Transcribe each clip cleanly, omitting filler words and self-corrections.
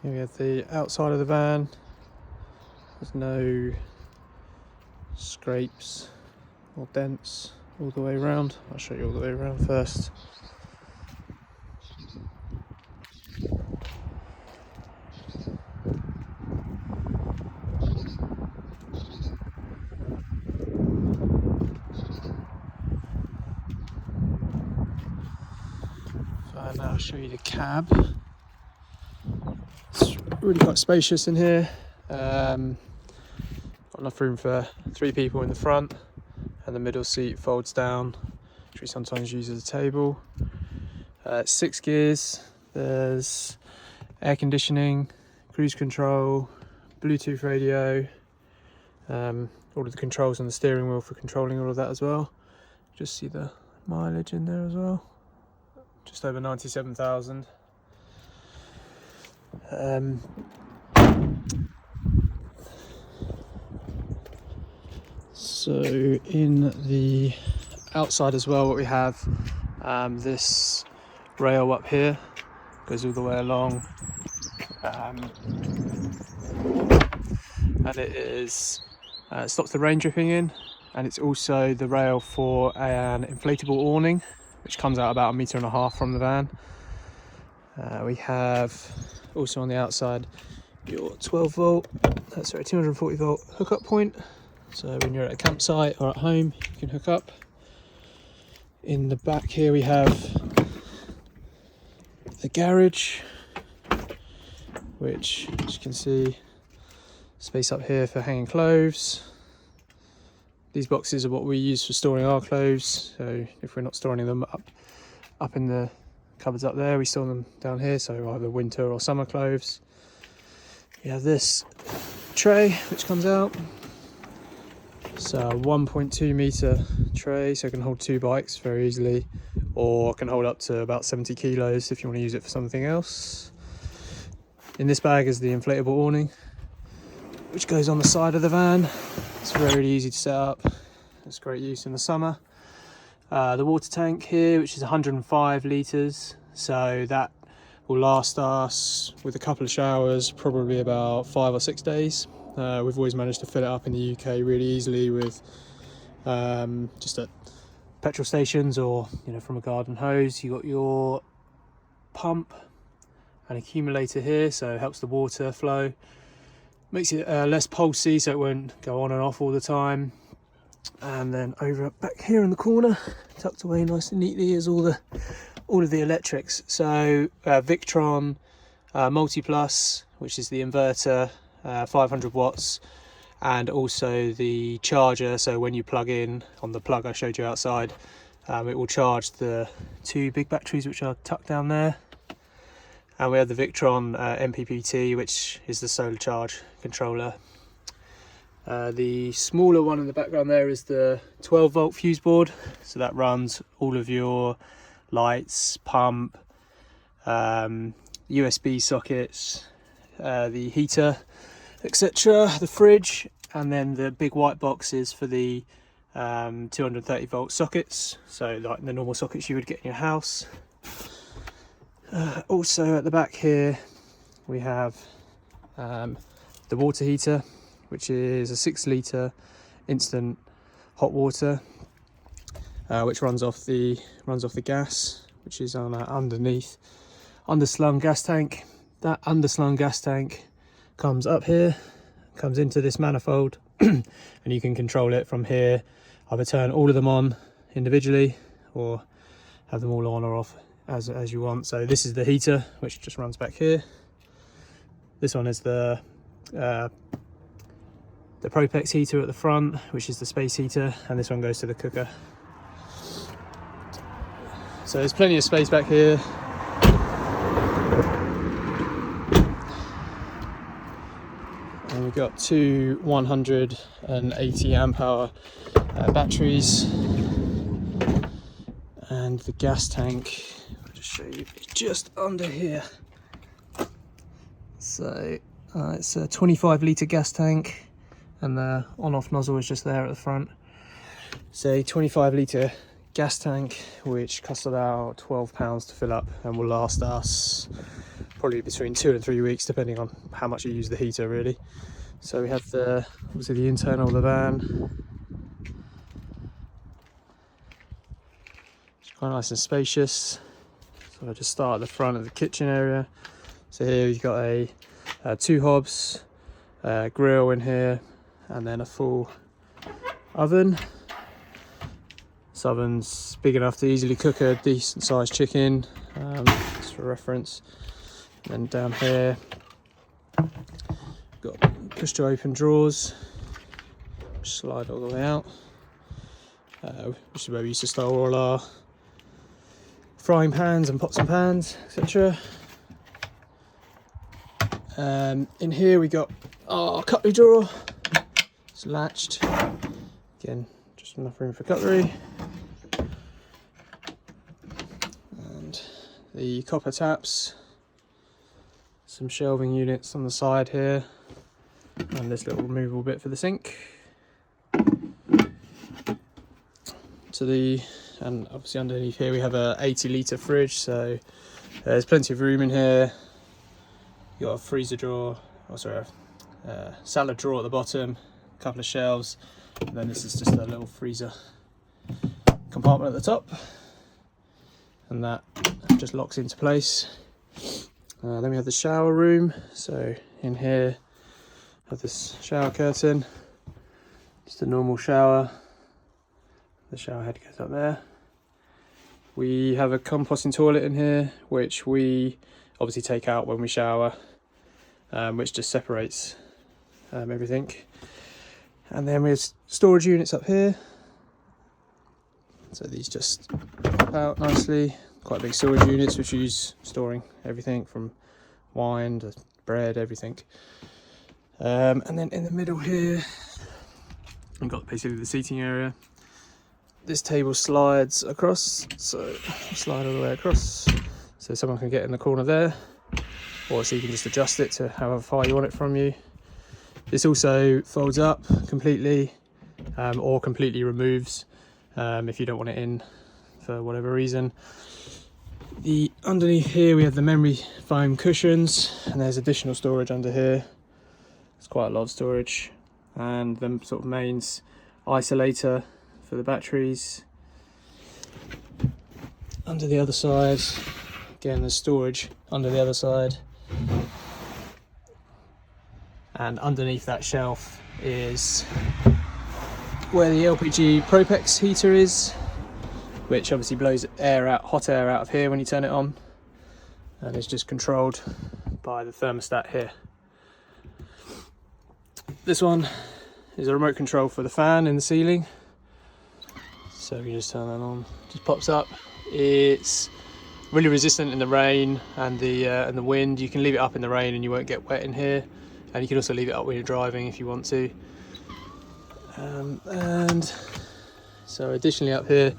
Here we have the outside of the van. There's no scrapes or dents all the way around. I'll show you all the way around first. So now I'll show you the cab. It's really quite spacious in here. Got enough room for 3 people in the front, and the middle seat folds down, which we sometimes use as a table. 6 gears. There's air conditioning, cruise control, Bluetooth radio, all of the controls on the steering wheel for controlling all of that as well. Just see the mileage in there as well, just over 97,000. So in the outside as well, what we have, this rail up here goes all the way along, and it is stops the rain dripping in, and it's also the rail for an inflatable awning, which comes out about 1.5 meters from the van. We have also on the outside your 240 volt hookup point, so when you're at a campsite or at home you can hook up. In the back here we have the garage, which, as you can see, space up here for hanging clothes. These boxes are what we use for storing our clothes, so if we're not storing them up in the cupboards up there, we store them down here, so either winter or summer clothes. We have this tray which comes out. It's a 1.2 meter tray, so it can hold 2 bikes very easily, or can hold up to about 70 kilos if you want to use it for something else. In this bag is the inflatable awning, which goes on the side of the van. It's very easy to set up. It's great use in the summer. The water tank here, which is 105 litres, so that will last us, with a couple of showers, probably about 5 or 6 days. We've always managed to fill it up in the UK really easily with just at petrol stations, or from a garden hose. You've got your pump and accumulator here, so it helps the water flow, makes it less pulsy, so it won't go on and off all the time. And then over back here in the corner, tucked away nice and neatly, is all of the electrics. So Victron Multiplus, which is the inverter, 500 watts, and also the charger. So when you plug in on the plug I showed you outside, it will charge the 2 big batteries which are tucked down there. And we have the Victron MPPT, which is the solar charge controller. The smaller one in the background there is the 12 volt fuse board, so that runs all of your lights, pump, USB sockets, the heater, etc., the fridge, and then the big white boxes for the 230 volt sockets, so like the normal sockets you would get in your house. Also at the back here we have the water heater, which is a 6 litre instant hot water, which runs off the gas, which is on an underslung gas tank. That underslung gas tank comes up here, comes into this manifold, and you can control it from here. Either turn all of them on individually or have them all on or off as you want. So this is the heater, which just runs back here. This one is the Propex heater at the front, which is the space heater, and this one goes to the cooker. So there's plenty of space back here. And we've got 2 180 amp hour batteries, and the gas tank, I'll just show you, just under here. So it's a 25 litre gas tank, and the on-off nozzle is just there at the front. It's a 25 litre gas tank, which costs about £12 to fill up and will last us probably between 2 and 3 weeks, depending on how much you use the heater really. So we have obviously the internal of the van. It's quite nice and spacious. So I just start at the front of the kitchen area. So here you've got a 2 hobs, grill in here, and then a full oven. This oven's big enough to easily cook a decent sized chicken, just for reference. And then down here, got push to open drawers, which slide all the way out, which is where we used to store all our frying pans and pots and pans, etc. In here we got our cutlery drawer. It's latched. Again, just enough room for cutlery. And the copper taps. Some shelving units on the side here. And this little removable bit for the sink. And obviously underneath here we have a 80-litre fridge, so there's plenty of room in here. You've got a freezer drawer, a salad drawer at the bottom, a couple of shelves, and then this is just a little freezer compartment at the top, and that just locks into place. Then we have the shower room. So in here I have this shower curtain, just a normal shower. The shower head goes up there. We have a composting toilet in here, which we obviously take out when we shower, which just separates everything. And then we have storage units up here. So these just pop out nicely. Quite big storage units, which we use storing everything from wine to bread, everything. And then in the middle here, we've got basically the seating area. This table slides across, so slide all the way across, so someone can get in the corner there, or so you can just adjust it to however far you want it from you. This also folds up completely, or completely removes if you don't want it in for whatever reason. Underneath here we have the memory foam cushions, and there's additional storage under here. It's quite a lot of storage, and the sort of mains isolator for the batteries. Under the other side, again there's storage under the other side, and underneath that shelf is where the LPG Propex heater is, which obviously blows hot air out of here when you turn it on, and it's just controlled by the thermostat here. This one is a remote control for the fan in the ceiling. So you just turn that on, just pops up. It's really resistant in the rain and the wind. You can leave it up in the rain and you won't get wet in here, and you can also leave it up when you're driving if you want to. And so additionally up here,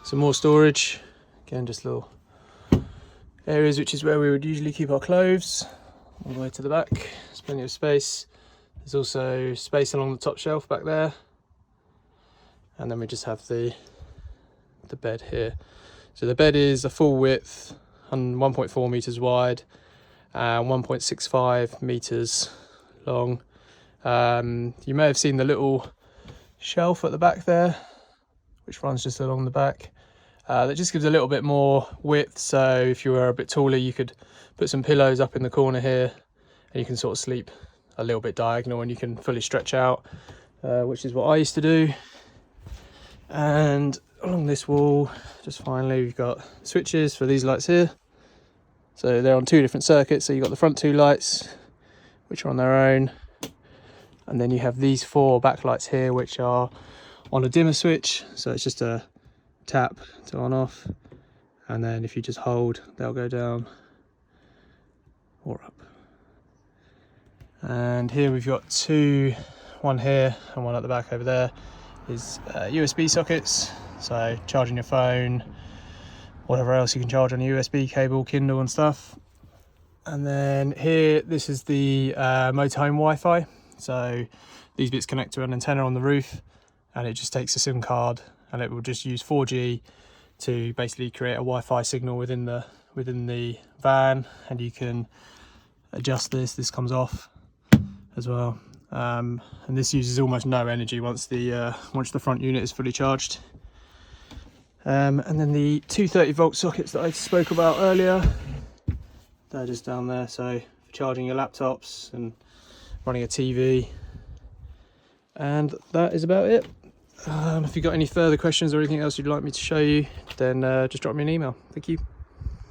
some more storage. Again, just little areas, which is where we would usually keep our clothes. All the way to the back, there's plenty of space. There's also space along the top shelf back there. And then we just have the bed here. So the bed is a full width, 1.4 meters wide, and 1.65 meters long. You may have seen the little shelf at the back there, which runs just along the back. That just gives a little bit more width, so if you were a bit taller you could put some pillows up in the corner here, and you can sort of sleep a little bit diagonal and you can fully stretch out, which is what I used to do. And along this wall, just finally, we've got switches for these lights here. So they're on 2 different circuits. So you've got the front 2 lights, which are on their own. And then you have these 4 backlights here, which are on a dimmer switch. So it's just a tap to on off. And then if you just hold, they'll go down or up. And here we've got 2, one here and one at the back over there. Is USB sockets, so charging your phone, whatever else you can charge on a USB cable, Kindle and stuff. And then here, this is the motorhome Wi-Fi. So these bits connect to an antenna on the roof, and it just takes a SIM card, and it will just use 4G to basically create a Wi-Fi signal within the within the van, and you can adjust this comes off as well. And this uses almost no energy once the front unit is fully charged. And then the 230 volt sockets that I spoke about earlier, they're just down there, so for charging your laptops and running a TV. And that is about it. If you've got any further questions or anything else you'd like me to show you, then just drop me an email. Thank you.